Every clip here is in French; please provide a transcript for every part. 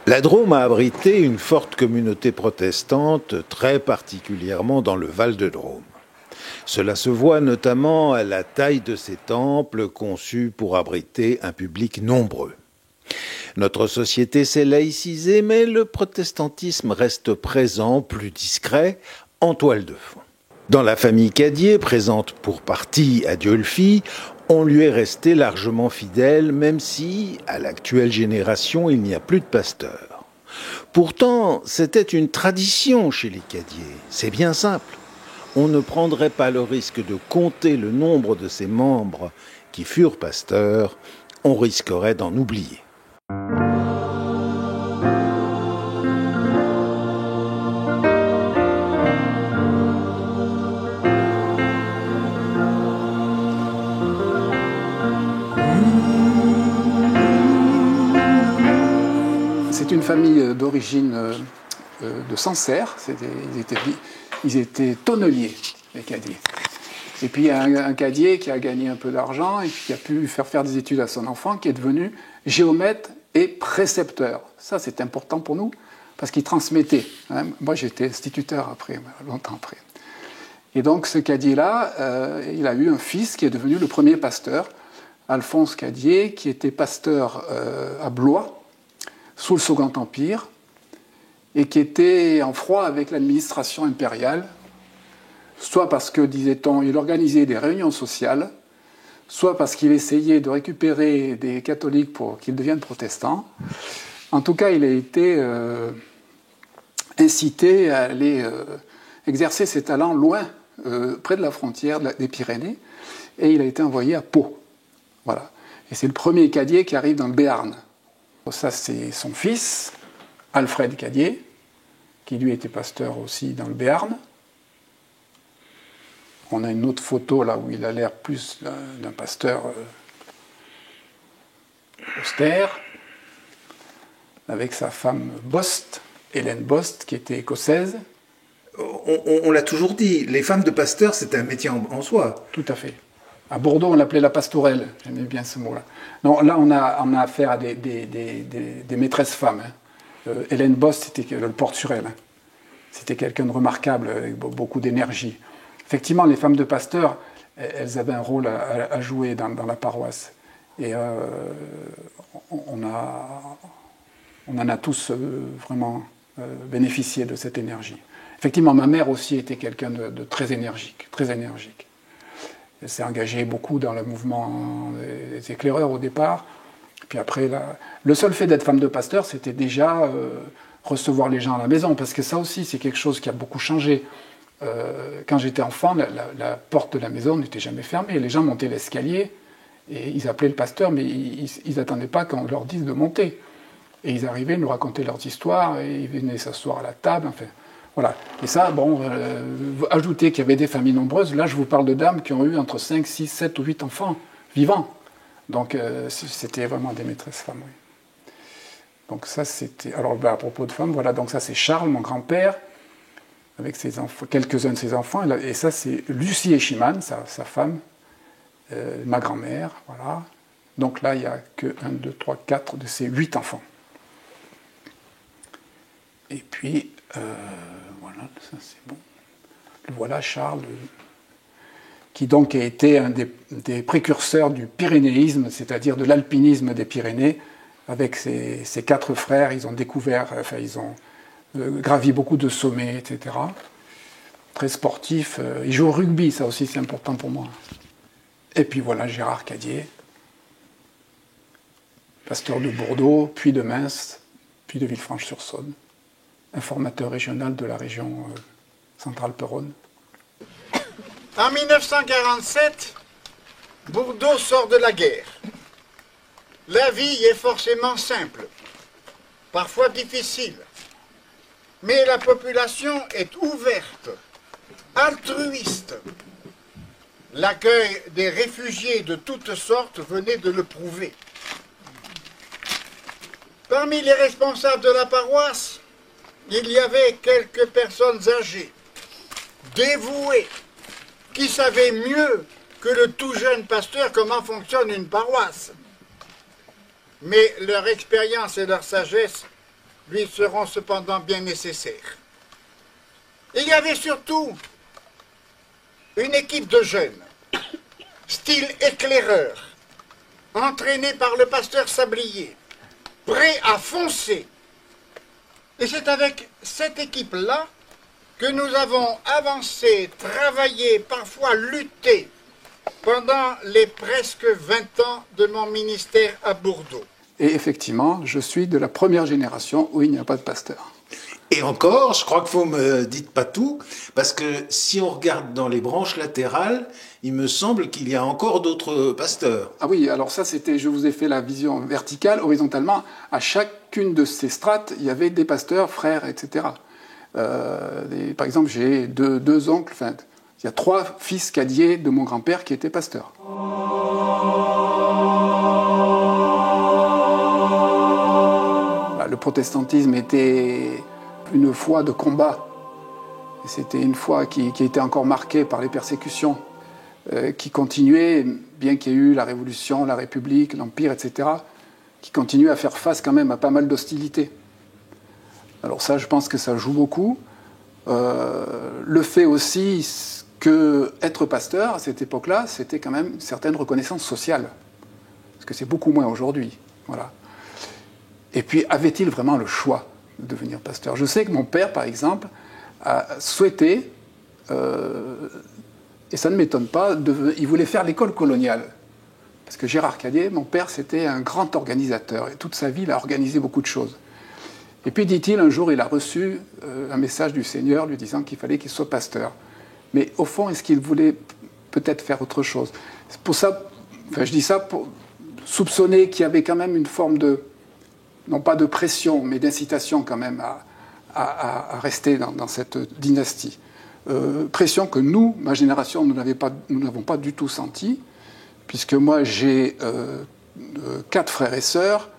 La Drôme a abrité une forte communauté protestante, très particulièrement dans le Val-de-Drôme. Cela se voit notamment à la taille de ces temples conçus pour abriter un public nombreux. Notre société s'est laïcisée, mais le protestantisme reste présent, plus discret, en toile de fond. Dans la famille Cadier, présente pour partie à Dieulefit, on lui est resté largement fidèle, même si, à l'actuelle génération, il n'y a plus de pasteur. Pourtant, c'était une tradition chez les Cadier. C'est bien simple. On ne prendrait pas le risque de compter le nombre de ses membres qui furent pasteurs, on risquerait d'en oublier. C'est une famille d'origine de Sancerre. Ils étaient tonneliers, les Cadier. Et puis il y a un Cadier qui a gagné un peu d'argent et qui a pu faire des études à son enfant, qui est devenu géomètre et précepteur. Ça, c'est important pour nous, parce qu'il transmettait. Moi, j'étais instituteur après, longtemps après. Et donc, ce Cadier-là, il a eu un fils qui est devenu le premier pasteur, Alphonse Cadier, qui était pasteur à Blois, sous le Second Empire, et qui était en froid avec l'administration impériale, soit parce que, disait-on, il organisait des réunions sociales, soit parce qu'il essayait de récupérer des catholiques pour qu'ils deviennent protestants. En tout cas, il a été incité à aller exercer ses talents loin, près de la frontière des Pyrénées, et il a été envoyé à Pau. Voilà. Et c'est le premier Cadier qui arrive dans le Béarn. Ça, c'est son fils, Alfred Cadier, qui lui était pasteur aussi dans le Béarn. On a une autre photo là où il a l'air plus d'un pasteur austère, avec sa femme Bost, Hélène Bost, qui était écossaise. On l'a toujours dit, les femmes de pasteurs, c'est un métier en soi. Tout à fait. À Bordeaux, on l'appelait la pastourelle. J'aimais bien ce mot-là. Non, là, on a affaire à des maîtresses femmes. Hélène Bost, c'était le porte-sur-elle. C'était quelqu'un de remarquable, avec beaucoup d'énergie. Effectivement, les femmes de pasteurs, elles avaient un rôle à jouer dans la paroisse. Et on en a tous vraiment bénéficié de cette énergie. Effectivement, ma mère aussi était quelqu'un de très énergique, très énergique. Elle s'est engagée beaucoup dans le mouvement des éclaireurs au départ. Puis après, le seul fait d'être femme de pasteur, c'était déjà recevoir les gens à la maison, parce que ça aussi, c'est quelque chose qui a beaucoup changé. Quand j'étais enfant, la porte de la maison n'était jamais fermée. Les gens montaient l'escalier et ils appelaient le pasteur, mais ils n'attendaient pas qu'on leur dise de monter. Et ils arrivaient, ils nous racontaient leurs histoires, et ils venaient s'asseoir à la table, enfin... Voilà. Et ça, bon, ajoutez qu'il y avait des familles nombreuses. Là, je vous parle de dames qui ont eu entre 5, 6, 7 ou 8 enfants vivants. Donc, c'était vraiment des maîtresses femmes, oui. Donc ça, c'était... Alors, à propos de femmes, voilà, donc ça, c'est Charles, mon grand-père, avec ses enfants, quelques-uns de ses enfants. Et ça, c'est Lucie Echiman, sa femme, ma grand-mère, voilà. Donc là, il n'y a que 1, 2, 3, 4 de ses 8 enfants. Et puis... voilà, ça c'est bon. Le voilà, Charles, qui donc a été un des précurseurs du pyrénéisme, c'est-à-dire de l'alpinisme des Pyrénées. Avec ses 4 frères, ils ont découvert, enfin, ils ont gravi beaucoup de sommets, etc. Très sportif. Ils jouent au rugby, ça aussi c'est important pour moi. Et puis voilà, Gérard Cadier, pasteur de Bordeaux, puis de Mins, puis de Villefranche-sur-Saône. Informateur régional de la région Centrale-Péronne. En 1947, Bordeaux sort de la guerre. La vie est forcément simple, parfois difficile, mais la population est ouverte, altruiste. L'accueil des réfugiés de toutes sortes venait de le prouver. Parmi les responsables de la paroisse, il y avait quelques personnes âgées, dévouées, qui savaient mieux que le tout jeune pasteur comment fonctionne une paroisse. Mais leur expérience et leur sagesse lui seront cependant bien nécessaires. Il y avait surtout une équipe de jeunes, style éclaireur, entraînés par le pasteur Sablier, prêts à foncer. Et c'est avec cette équipe-là que nous avons avancé, travaillé, parfois lutté, pendant les presque 20 ans de mon ministère à Bordeaux. Et effectivement, je suis de la première génération où il n'y a pas de pasteur. Et encore, je crois qu'il faut me dites pas tout, parce que si on regarde dans les branches latérales, il me semble qu'il y a encore d'autres pasteurs. Ah oui, alors ça c'était, je vous ai fait la vision verticale, horizontalement, à chacune de ces strates, il y avait des pasteurs, frères, etc. Par exemple, j'ai deux oncles, enfin, il y a 3 fils cadiers de mon grand-père qui étaient pasteurs. Le protestantisme était une foi de combat. C'était une foi qui était encore marquée par les persécutions, qui continuait, bien qu'il y ait eu la Révolution, la République, l'Empire, etc., qui continuait à faire face quand même à pas mal d'hostilités. Alors ça, je pense que ça joue beaucoup. Le fait aussi que être pasteur, à cette époque-là, c'était quand même une certaine reconnaissance sociale. Parce que c'est beaucoup moins aujourd'hui. Voilà. Et puis, avait-il vraiment le choix de devenir pasteur? Je sais que mon père, par exemple, a souhaité, et ça ne m'étonne pas, il voulait faire l'école coloniale. Parce que Gérard Cadier, mon père, c'était un grand organisateur. Et toute sa vie, il a organisé beaucoup de choses. Et puis, dit-il, un jour, il a reçu un message du Seigneur lui disant qu'il fallait qu'il soit pasteur. Mais au fond, est-ce qu'il voulait peut-être faire autre chose? C'est pour ça, enfin, je dis ça pour soupçonner qu'il y avait quand même une forme de, non pas de pression, mais d'incitation quand même à rester dans cette dynastie. Pression que nous, ma génération, nous n'avons pas du tout senti, puisque moi j'ai 4 frères et sœurs,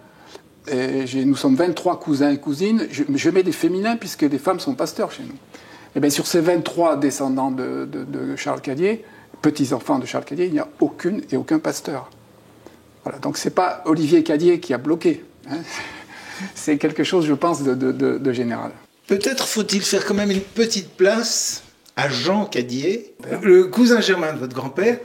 et nous sommes 23 cousins et cousines. Je mets des féminins, puisque les femmes sont pasteurs chez nous. Et bien sur ces 23 descendants de Charles Cadier, petits-enfants de Charles Cadier, il n'y a aucun pasteur. Voilà, donc c'est pas Olivier Cadier qui a bloqué. Hein. C'est quelque chose, je pense, de général. Peut-être faut-il faire quand même une petite place à Jean Cadier, le cousin germain de votre grand-père.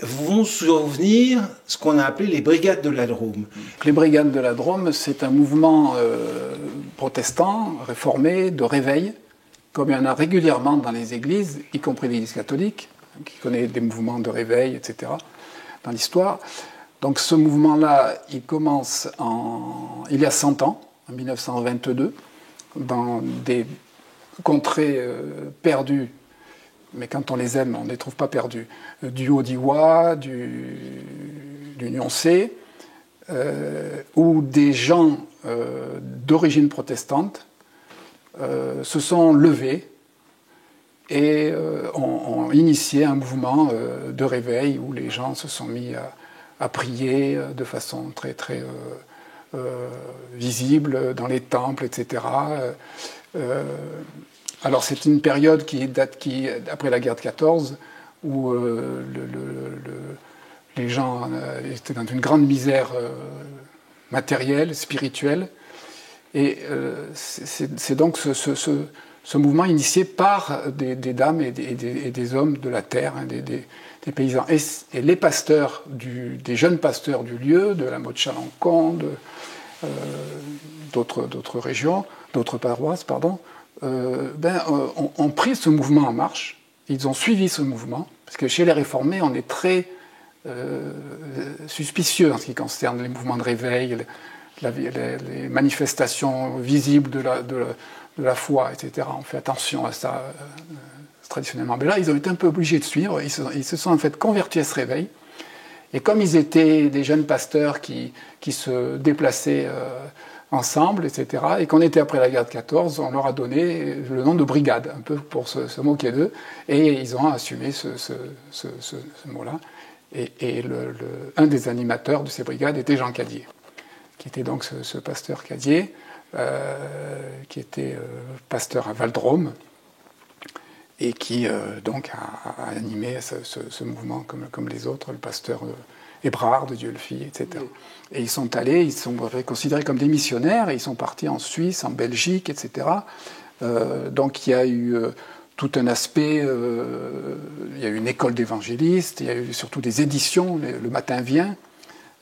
Vont survenir ce qu'on a appelé les brigades de la Drôme. Les brigades de la Drôme, c'est un mouvement protestant, réformé, de réveil, comme il y en a régulièrement dans les églises, y compris l'Église catholique, qui connaît des mouvements de réveil, etc., dans l'histoire. Donc ce mouvement-là, il commence il y a 100 ans, en 1922, dans des contrées perdues, mais quand on les aime, on ne les trouve pas perdues, du Haut-Diois, du Nyoncé, où des gens d'origine protestante se sont levés et ont initié un mouvement de réveil où les gens se sont mis à prier de façon très, très visible dans les temples, etc. Alors c'est une période qui après la guerre de 14, où les gens étaient dans une grande misère matérielle, spirituelle, et c'est donc ce mouvement initié par des dames et des hommes de la terre, hein, des paysans. Et les pasteurs, des jeunes pasteurs du lieu, de la Motte-Chalancon, d'autres régions, d'autres paroisses, pardon, ont pris ce mouvement en marche. Ils ont suivi ce mouvement, parce que chez les réformés, on est très suspicieux en ce qui concerne les mouvements de réveil, les manifestations visibles de la foi, etc. On fait attention à ça traditionnellement. Mais là, ils ont été un peu obligés de suivre. Ils se sont en fait convertis à ce réveil. Et comme ils étaient des jeunes pasteurs qui se déplaçaient ensemble, etc., et qu'on était après la guerre de 14, on leur a donné le nom de brigade, un peu pour se moquer d'eux, et ils ont assumé ce mot-là. Et un des animateurs de ces brigades était Jean Cadier, qui était donc ce pasteur Cadier, qui était pasteur à Val-de-Rôme, et qui donc a animé ce mouvement comme les autres. Le pasteur Ébrard de Dieulefit, etc. Et ils sont allés, ils sont considérés comme des missionnaires, et ils sont partis en Suisse, en Belgique, etc. Donc il y a eu tout un aspect, il y a eu une école d'évangélistes, il y a eu surtout des éditions, Le Matin vient.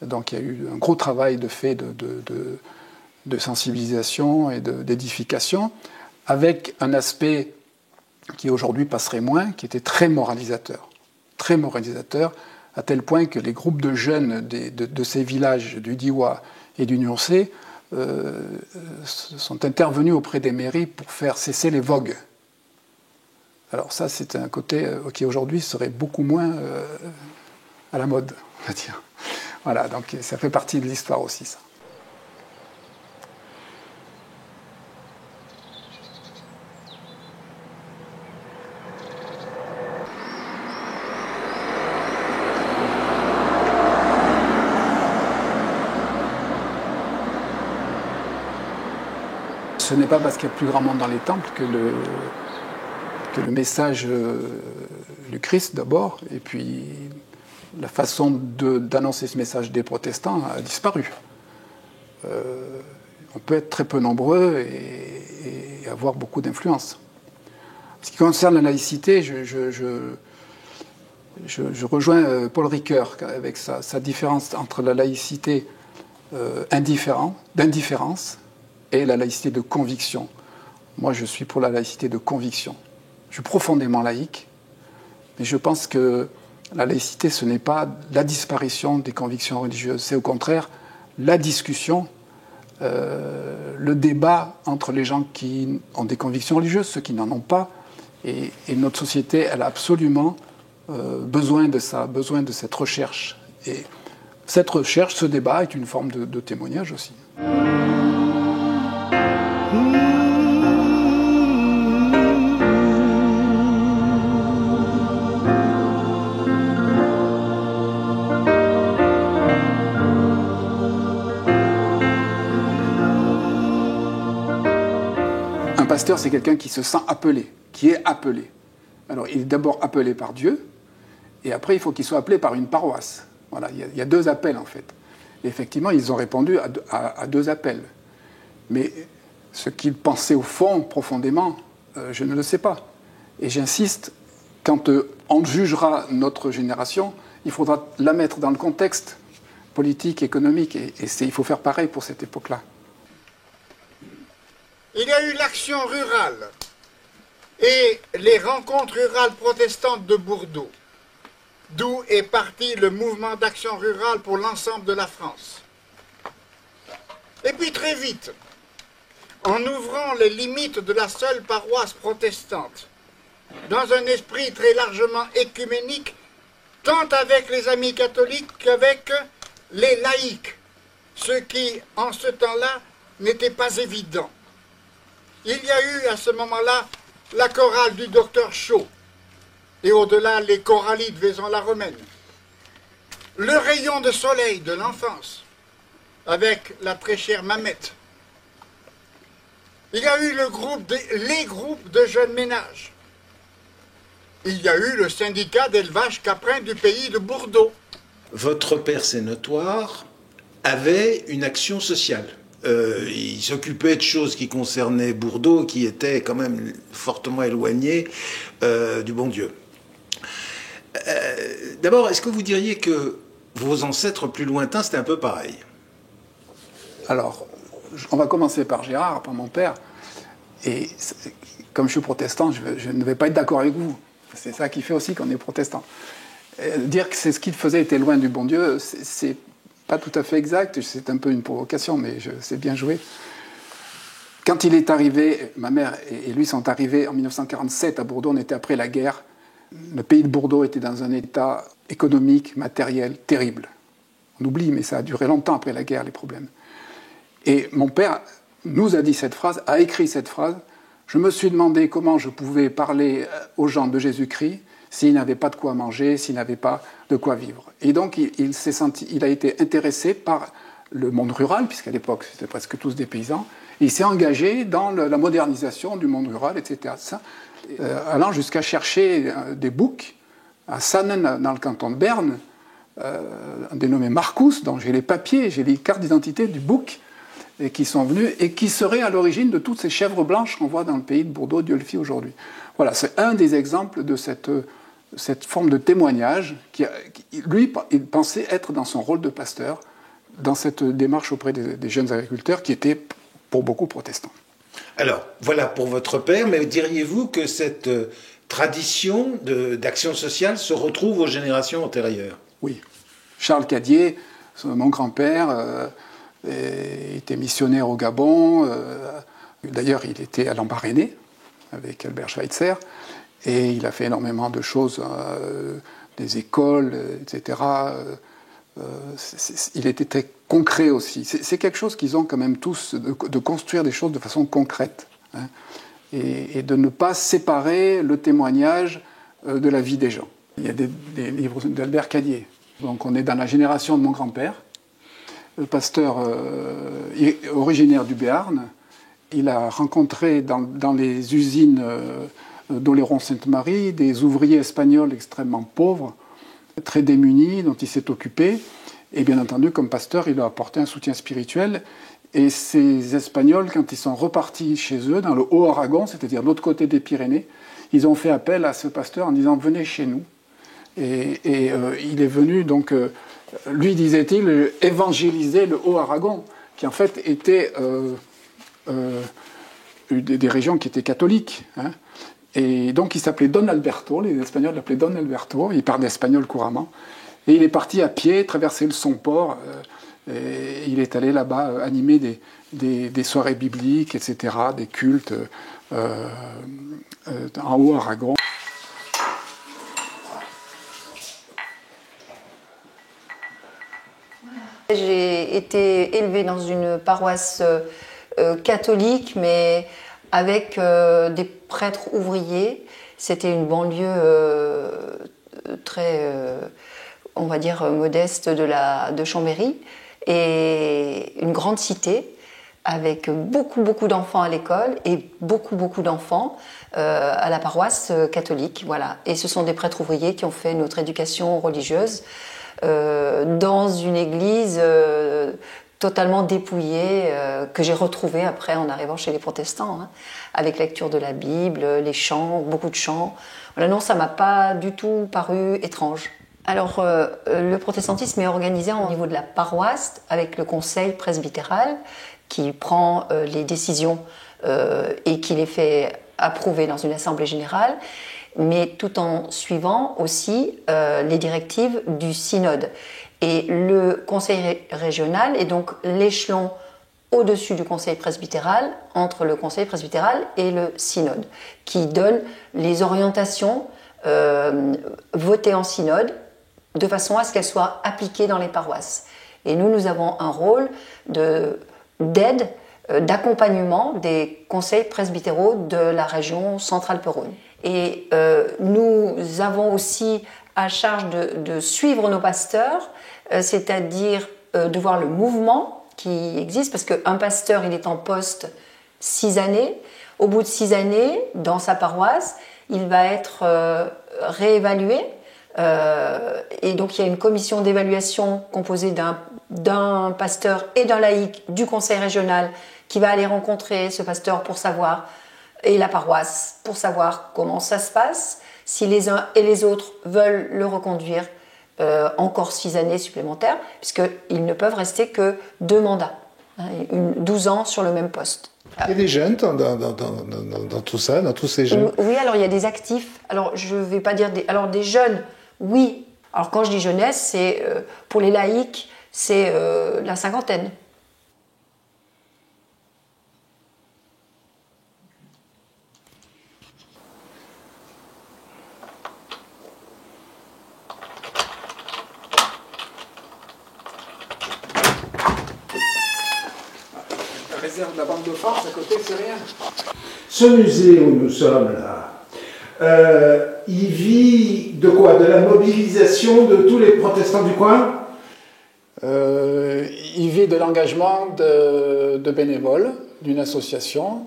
Donc il y a eu un gros travail de fait de sensibilisation et d'édification, avec un aspect qui aujourd'hui passerait moins, qui était très moralisateur, à tel point que les groupes de jeunes de ces villages du Diois et du Nuancé sont intervenus auprès des mairies pour faire cesser les vogues. Alors ça, c'est un côté qui aujourd'hui serait beaucoup moins à la mode, on va dire. Voilà, donc ça fait partie de l'histoire aussi, ça. Ce n'est pas parce qu'il y a plus grand monde dans les temples que le message du Christ d'abord, et puis la façon d'annoncer ce message des protestants a disparu. On peut être très peu nombreux et avoir beaucoup d'influence. En ce qui concerne la laïcité, je rejoins Paul Ricoeur avec sa différence entre la laïcité d'indifférence et la laïcité de conviction. Moi, je suis pour la laïcité de conviction. Je suis profondément laïque, mais je pense que la laïcité, ce n'est pas la disparition des convictions religieuses, c'est au contraire la discussion, le débat entre les gens qui ont des convictions religieuses, ceux qui n'en ont pas, et notre société, elle a absolument besoin de ça, besoin de cette recherche. Et cette recherche, ce débat est une forme de témoignage aussi. Un pasteur, c'est quelqu'un qui se sent appelé, qui est appelé. Alors, il est d'abord appelé par Dieu, et après, il faut qu'il soit appelé par une paroisse. Voilà, il y a deux appels, en fait. Et effectivement, ils ont répondu à deux appels. Mais ce qu'ils pensaient au fond, profondément, je ne le sais pas. Et j'insiste, quand on jugera notre génération, il faudra la mettre dans le contexte politique, économique, et il faut faire pareil pour cette époque-là. Il y a eu l'action rurale et les rencontres rurales protestantes de Bordeaux, d'où est parti le mouvement d'action rurale pour l'ensemble de la France. Et puis très vite, en ouvrant les limites de la seule paroisse protestante, dans un esprit très largement écuménique, tant avec les amis catholiques qu'avec les laïcs, ce qui, en ce temps-là, n'était pas évident. Il y a eu à ce moment-là la chorale du docteur Chaud, et au-delà les choralies de Vaison-la-Romaine. Le rayon de soleil de l'enfance, avec la très chère Mamette. Il y a eu les groupes de jeunes ménages. Il y a eu le syndicat d'élevage caprin du pays de Bordeaux. Votre père, c'est notoire, avait une action sociale. Il s'occupait de choses qui concernaient Bordeaux, qui étaient quand même fortement éloignées du bon Dieu. D'abord, est-ce que vous diriez que vos ancêtres plus lointains, c'était un peu pareil? Alors, on va commencer par Gérard, par mon père. Et comme je suis protestant, je ne vais pas être d'accord avec vous. C'est ça qui fait aussi qu'on est protestant. Dire que c'est ce qu'il faisait était loin du bon Dieu, c'est pas tout à fait exact. C'est un peu une provocation, mais c'est bien joué. Quand il est arrivé, ma mère et lui sont arrivés en 1947 à Bordeaux, on était après la guerre. Le pays de Bordeaux était dans un état économique, matériel, terrible. On oublie, mais ça a duré longtemps après la guerre, les problèmes. Et mon père nous a dit cette phrase, a écrit cette phrase. Je me suis demandé comment je pouvais parler aux gens de Jésus-Christ s'ils n'avaient pas de quoi manger, s'ils n'avaient pas de quoi vivre. Et donc il a été intéressé par le monde rural, puisqu'à l'époque c'était presque tous des paysans, et il s'est engagé dans la modernisation du monde rural, etc. Allant jusqu'à chercher des boucs à Sannen, dans le canton de Berne, dénommé Marcus, dont j'ai les papiers, j'ai les cartes d'identité du bouc, et qui sont venus, et qui seraient à l'origine de toutes ces chèvres blanches qu'on voit dans le pays de Bourdeau, Dieulefit aujourd'hui. Voilà, c'est un des exemples de cette forme de témoignage lui, il pensait être dans son rôle de pasteur, dans cette démarche auprès des jeunes agriculteurs qui étaient pour beaucoup protestants. Alors, voilà pour votre père, mais diriez-vous que cette tradition d'action sociale se retrouve aux générations antérieures? Oui. Charles Cadier, mon grand-père, était missionnaire au Gabon. D'ailleurs, il était à l'Embarréné avec Albert Schweitzer. Et il a fait énormément de choses, des écoles, etc. Il était très concret aussi. C'est quelque chose qu'ils ont quand même tous, de construire des choses de façon concrète. Hein, et de ne pas séparer le témoignage de la vie des gens. Il y a des livres d'Albert Cadier. Donc on est dans la génération de mon grand-père, le pasteur originaire du Béarn. Il a rencontré dans les usines d'Oléron-Sainte-Marie des ouvriers espagnols extrêmement pauvres, très démunis, dont il s'est occupé. Et bien entendu, comme pasteur, il a apporté un soutien spirituel. Et ces Espagnols, quand ils sont repartis chez eux, dans le Haut-Aragon, c'est-à-dire de l'autre côté des Pyrénées, ils ont fait appel à ce pasteur en disant « venez chez nous ». Et il est venu, donc, lui, disait-il, évangéliser le Haut-Aragon, qui en fait était des régions qui étaient catholiques. Hein. Et donc il s'appelait Don Alberto, les Espagnols l'appelaient Don Alberto, il parlait espagnol couramment. Et il est parti à pied, traverser le Somport, et il est allé là-bas animer des soirées bibliques, etc., des cultes en Haut-Aragon. J'ai été élevée dans une paroisse catholique, mais avec des prêtres ouvriers. C'était une banlieue très, on va dire, modeste de Chambéry, et une grande cité avec beaucoup d'enfants à l'école et beaucoup d'enfants à la paroisse catholique. Voilà. Et ce sont des prêtres ouvriers qui ont fait notre éducation religieuse dans une église totalement dépouillée, que j'ai retrouvée après en arrivant chez les protestants, hein, avec lecture de la Bible, les chants, beaucoup de chants. Voilà, non, ça m'a pas du tout paru étrange. Alors, le protestantisme est organisé au niveau de la paroisse, avec le conseil presbytéral, qui prend les décisions et qui les fait approuver dans une assemblée générale, mais tout en suivant aussi les directives du synode. Et le conseil régional est donc l'échelon au-dessus du conseil presbytéral, entre le conseil presbytéral et le synode, qui donne les orientations votées en synode de façon à ce qu'elles soient appliquées dans les paroisses. Et nous avons un rôle d'aide, d'accompagnement des conseils presbytéraux de la région Centre-Alpes-Rhône. Et nous avons aussi à charge de suivre nos pasteurs, c'est-à-dire de voir le mouvement qui existe, parce qu'un pasteur, il est en poste 6 années. Au bout de 6 années, dans sa paroisse, il va être réévalué. Et donc il y a une commission d'évaluation composée d'un pasteur et d'un laïc du conseil régional qui va aller rencontrer ce pasteur pour savoir, et la paroisse, pour savoir comment ça se passe, si les uns et les autres veulent le reconduire encore 6 années supplémentaires, puisqu'ils ne peuvent rester que 2 mandats, hein, 12 ans sur le même poste. Il y a des jeunes dans tout ça, dans tous ces jeunes? Oui, alors il y a des actifs. Alors je ne vais pas dire alors des jeunes, oui. Alors quand je dis jeunesse, c'est pour les laïcs, c'est la cinquantaine. La réserve de la bande de force à côté, c'est rien. Ce musée où nous sommes là, il vit de quoi? De la mobilisation de tous les protestants du coin? Il vit de l'engagement de bénévoles d'une association,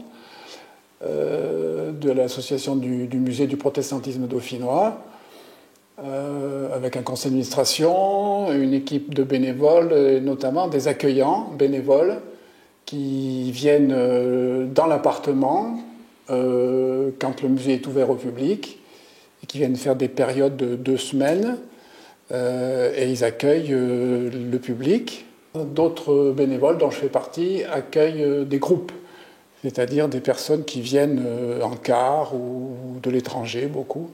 de l'association du musée du protestantisme dauphinois, avec un conseil d'administration, une équipe de bénévoles, et notamment des accueillants bénévoles qui viennent dans l'appartement quand le musée est ouvert au public et qui viennent faire des périodes de 2 semaines et ils accueillent le public. D'autres bénévoles dont je fais partie accueillent des groupes, c'est-à-dire des personnes qui viennent en car ou de l'étranger, beaucoup.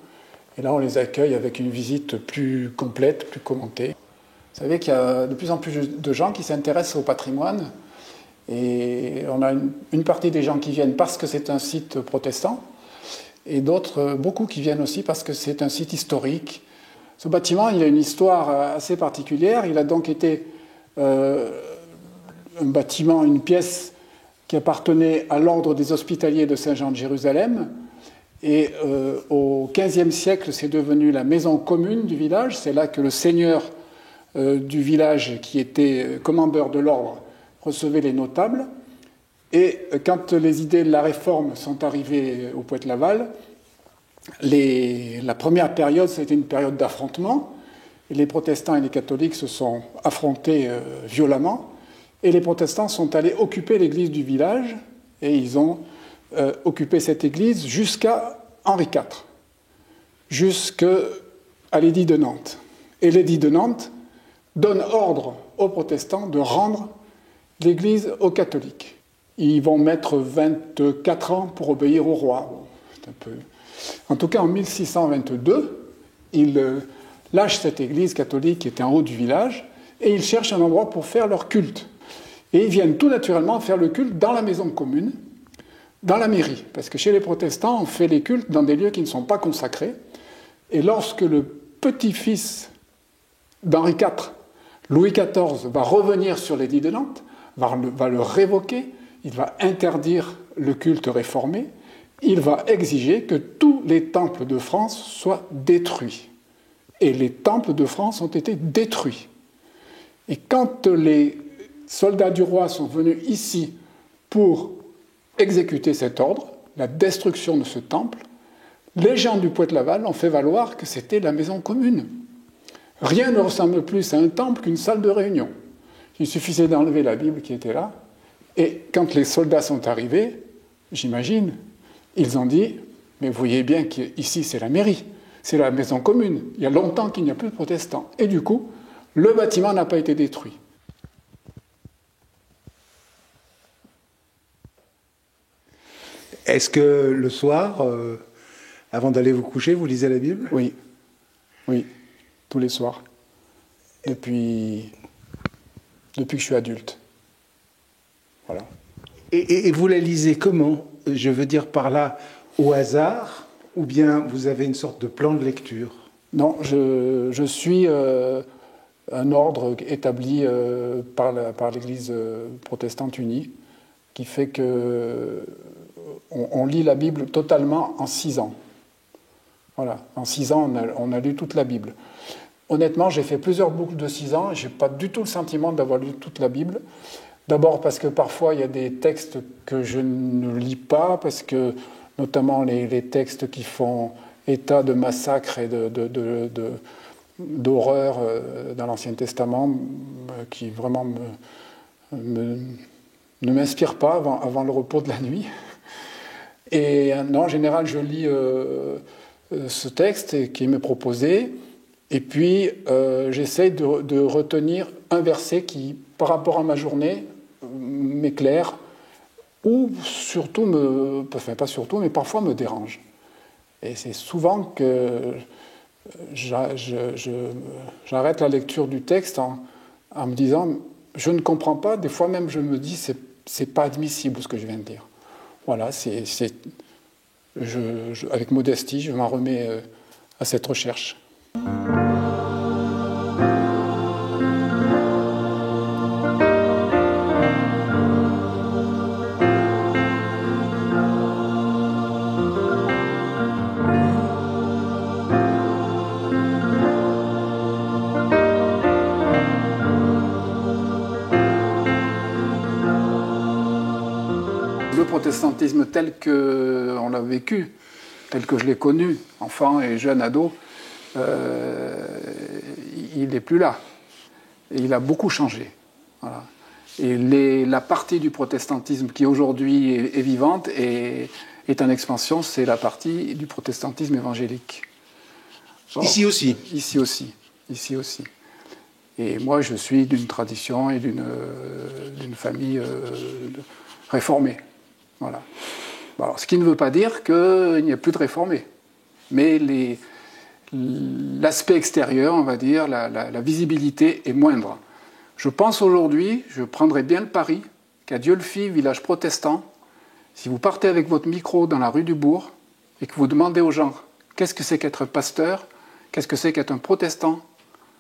Et là, on les accueille avec une visite plus complète, plus commentée. Vous savez qu'il y a de plus en plus de gens qui s'intéressent au patrimoine. Et on a une partie des gens qui viennent parce que c'est un site protestant, et d'autres, beaucoup qui viennent aussi parce que c'est un site historique. Ce bâtiment, il a une histoire assez particulière. Il a donc été un bâtiment, une pièce qui appartenait à l'ordre des Hospitaliers de Saint-Jean de Jérusalem. Et au XVe siècle, c'est devenu la maison commune du village. C'est là que le seigneur du village, qui était commandeur de l'ordre, recevait les notables. Et quand les idées de la réforme sont arrivées au Poët-Laval, la première période, c'était une période d'affrontement. Les protestants et les catholiques se sont affrontés violemment. Et les protestants sont allés occuper l'église du village. Et ils ont occupé cette église jusqu'à Henri IV, jusqu'à l'édit de Nantes. Et l'édit de Nantes donne ordre aux protestants de rendre l'église aux catholiques. Ils vont mettre 24 ans pour obéir au roi. Bon, c'est un peu... En tout cas, en 1622, ils lâchent cette église catholique qui était en haut du village et ils cherchent un endroit pour faire leur culte. Et ils viennent tout naturellement faire le culte dans la maison commune, dans la mairie. Parce que chez les protestants, on fait les cultes dans des lieux qui ne sont pas consacrés. Et lorsque le petit-fils d'Henri IV, Louis XIV, va revenir sur l'édit de Nantes, va le révoquer, il va interdire le culte réformé, il va exiger que tous les temples de France soient détruits. Et les temples de France ont été détruits. Et quand les soldats du roi sont venus ici pour exécuter cet ordre, la destruction de ce temple, les gens du Poët-Laval ont fait valoir que c'était la maison commune. Rien ne ressemble plus à un temple qu'une salle de réunion. Il suffisait d'enlever la Bible qui était là. Et quand les soldats sont arrivés, j'imagine, ils ont dit « Mais vous voyez bien qu'ici, c'est la mairie, c'est la maison commune. Il y a longtemps qu'il n'y a plus de protestants. » Et du coup, le bâtiment n'a pas été détruit. Est-ce que le soir, avant d'aller vous coucher, vous lisez la Bible ? Oui, oui, tous les soirs, depuis que je suis adulte. Voilà. Et vous la lisez comment ? Je veux dire par là, au hasard, ou bien vous avez une sorte de plan de lecture ? Non, je suis un ordre établi par l'Église protestante unie, qui fait que on lit la Bible totalement en 6 ans. Voilà, en 6 ans, on a lu toute la Bible. Honnêtement, j'ai fait plusieurs boucles de 6 ans et je n'ai pas du tout le sentiment d'avoir lu toute la Bible. D'abord parce que parfois, il y a des textes que je ne lis pas, parce que notamment les textes qui font état de massacres et d'horreurs dans l'Ancien Testament, qui vraiment ne m'inspirent pas avant le repos de la nuit. Et non, en général, je lis ce texte qui m'est proposé, et puis j'essaie de retenir un verset qui, par rapport à ma journée, m'éclaire, ou surtout enfin pas surtout, mais parfois me dérange. Et c'est souvent que j'arrête la lecture du texte en me disant, je ne comprends pas, des fois même je me dis, c'est pas admissible ce que je viens de dire. Voilà, avec modestie, je m'en remets à cette recherche. Le protestantisme tel qu'on l'a vécu, tel que je l'ai connu, enfant et jeune ado, il n'est plus là. Et il a beaucoup changé. Voilà. Et la partie du protestantisme qui aujourd'hui est vivante et est en expansion, c'est la partie du protestantisme évangélique. Bon, ici aussi. Ici aussi. Ici aussi. Et moi, je suis d'une tradition et d'une famille réformée. Voilà. Bon, alors, ce qui ne veut pas dire qu'il n'y a plus de réformés. Mais l'aspect extérieur, on va dire, la visibilité est moindre. Je pense aujourd'hui, je prendrais bien le pari qu'à Dieulefit, village protestant, si vous partez avec votre micro dans la rue du Bourg et que vous demandez aux gens qu'est-ce que c'est qu'être pasteur, qu'est-ce que c'est qu'être un protestant,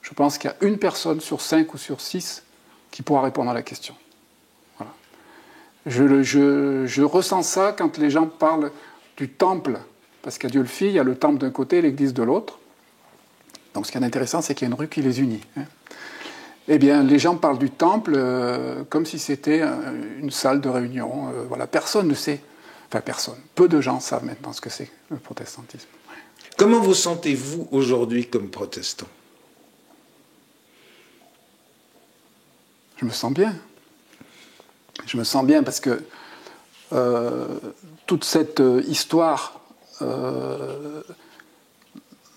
je pense qu'il y a une personne sur 5 ou sur 6 qui pourra répondre à la question. Voilà. Je ressens ça quand les gens parlent du temple, parce qu'à Dieulefit, il y a le temple d'un côté et l'église de l'autre. Donc ce qui est intéressant, c'est qu'il y a une rue qui les unit. Eh bien, les gens parlent du temple comme si c'était une salle de réunion. Voilà, personne ne sait, enfin personne, peu de gens savent maintenant ce que c'est le protestantisme. Comment vous sentez-vous aujourd'hui comme protestant? Je me sens bien. Je me sens bien parce que toute cette histoire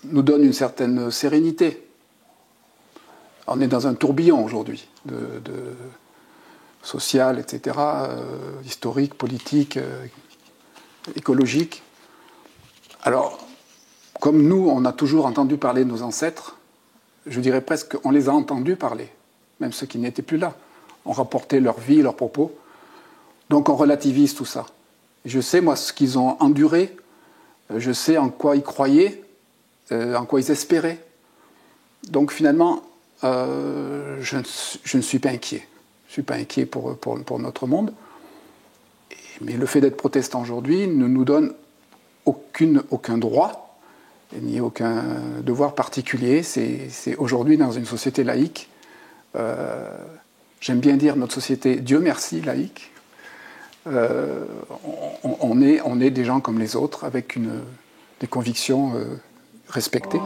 nous donne une certaine sérénité. On est dans un tourbillon aujourd'hui, social, etc., historique, politique, écologique. Alors, comme nous, on a toujours entendu parler de nos ancêtres, je dirais presque qu'on les a entendus parler, même ceux qui n'étaient plus là. On rapportait leur vie, leurs propos. Donc on relativise tout ça. Je sais, moi, ce qu'ils ont enduré, je sais en quoi ils croyaient, en quoi ils espéraient. Donc finalement, je ne suis pas inquiet. Je ne suis pas inquiet pour notre monde. Mais le fait d'être protestant aujourd'hui ne nous donne aucun droit, ni aucun devoir particulier. C'est aujourd'hui, dans une société laïque, j'aime bien dire notre société, Dieu merci, laïque, on est des gens comme les autres, avec des convictions respectées.